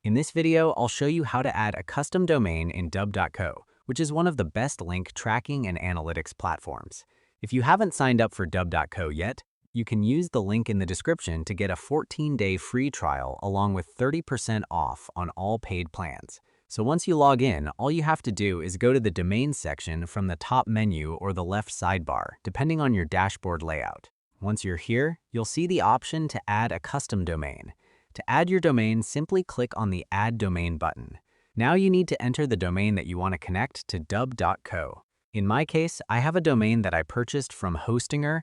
In this video, I'll show you how to add a custom domain in dub.co, which is one of the best link tracking and analytics platforms. If you haven't signed up for dub.co yet, you can use the link in the description to get a 14-day free trial along with 30% off on all paid plans. So once you log in, all you have to do is go to the domain section from the top menu or the left sidebar, depending on your dashboard layout. Once you're here, you'll see the option to add a custom domain. To add your domain, simply click on the Add Domain button. Now you need to enter the domain that you want to connect to dub.co. In my case, I have a domain that I purchased from Hostinger,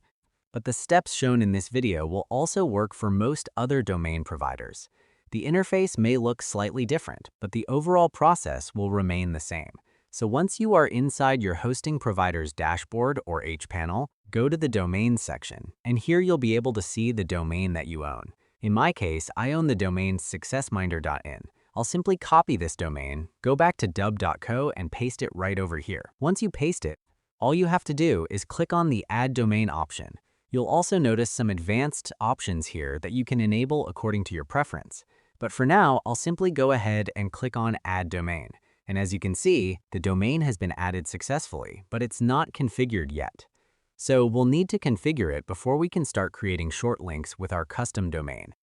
but the steps shown in this video will also work for most other domain providers. The interface may look slightly different, but the overall process will remain the same. So once you are inside your hosting provider's dashboard or hPanel, go to the Domain section, and here you'll be able to see the domain that you own. In my case, I own the domain successminder.in. I'll simply copy this domain, go back to dub.co, and paste it right over here. Once you paste it, all you have to do is click on the Add Domain option. You'll also notice some advanced options here that you can enable according to your preference. But for now, I'll simply go ahead and click on Add Domain. And as you can see, the domain has been added successfully, but it's not configured yet. So we'll need to configure it before we can start creating short links with our custom domain.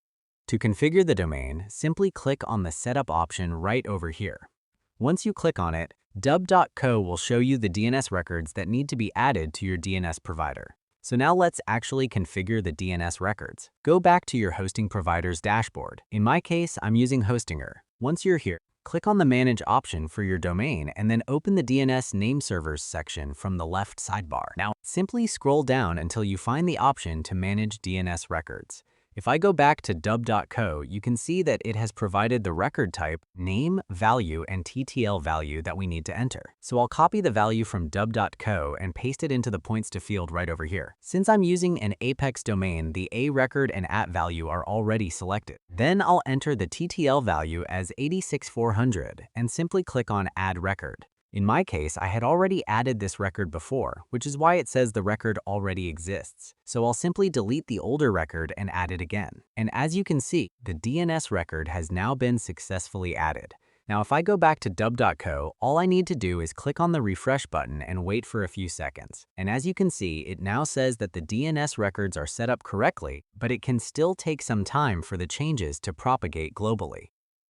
To configure the domain, simply click on the Setup option right over here. Once you click on it, dub.co will show you the DNS records that need to be added to your DNS provider. So now let's actually configure the DNS records. Go back to your hosting provider's dashboard. In my case, I'm using Hostinger. Once you're here, click on the Manage option for your domain and then open the DNS name servers section from the left sidebar. Now, simply scroll down until you find the option to manage DNS records. If I go back to dub.co, you can see that it has provided the record type, name, value, and TTL value that we need to enter. So I'll copy the value from dub.co and paste it into the points to field right over here. Since I'm using an Apex domain, the A record and at value are already selected. Then I'll enter the TTL value as 86400 and simply click on Add Record. In my case, I had already added this record before, which is why it says the record already exists. So I'll simply delete the older record and add it again. And as you can see, the DNS record has now been successfully added. Now, if I go back to dub.co, all I need to do is click on the refresh button and wait for a few seconds. And as you can see, it now says that the DNS records are set up correctly, but it can still take some time for the changes to propagate globally.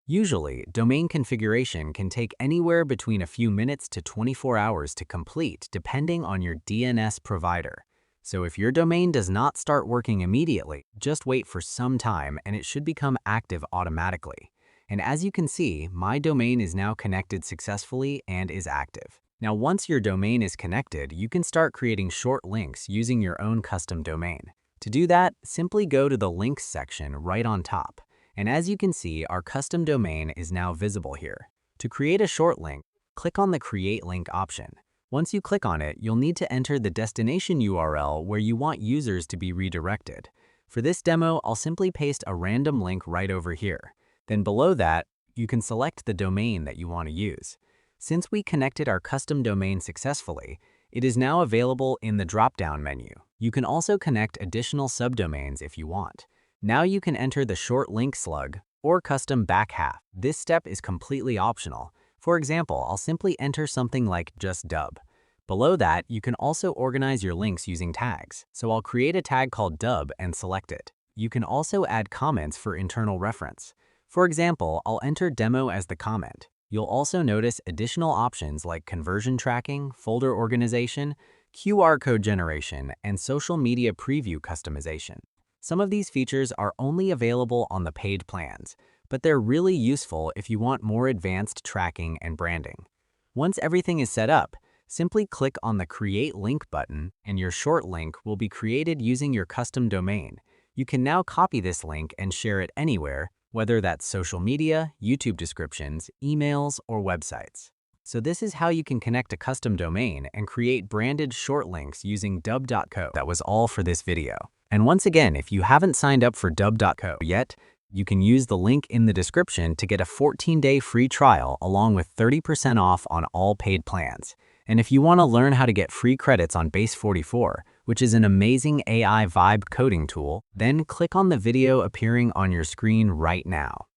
Usually, domain configuration can take anywhere between a few minutes to 24 hours to complete, depending on your DNS provider. So if your domain does not start working immediately, just wait for some time and it should become active automatically. And as you can see, my domain is now connected successfully and is active. Now, once your domain is connected, you can start creating short links using your own custom domain. To do that, simply go to the Links section right on top. And as you can see, our custom domain is now visible here. To create a short link, click on the Create Link option. Once you click on it, you'll need to enter the destination URL where you want users to be redirected. For this demo, I'll simply paste a random link right over here. Then below that, you can select the domain that you want to use. Since we connected our custom domain successfully, it is now available in the drop-down menu. You can also connect additional subdomains if you want. Now you can enter the short link slug or custom back half. This step is completely optional. For example, I'll simply enter something like just dub. Below that, you can also organize your links using tags. So I'll create a tag called dub and select it. You can also add comments for internal reference. For example, I'll enter demo as the comment. You'll also notice additional options like conversion tracking, folder organization, QR code generation, and social media preview customization. Some of these features are only available on the paid plans, but they're really useful if you want more advanced tracking and branding. Once everything is set up, simply click on the Create Link button and your short link will be created using your custom domain. You can now copy this link and share it anywhere, whether that's social media, YouTube descriptions, emails, or websites. So this is how you can connect a custom domain and create branded short links using dub.co. That was all for this video. And once again, if you haven't signed up for dub.co yet, you can use the link in the description to get a 14-day free trial along with 30% off on all paid plans. And if you want to learn how to get free credits on Base 44, which is an amazing AI vibe coding tool, then click on the video appearing on your screen right now.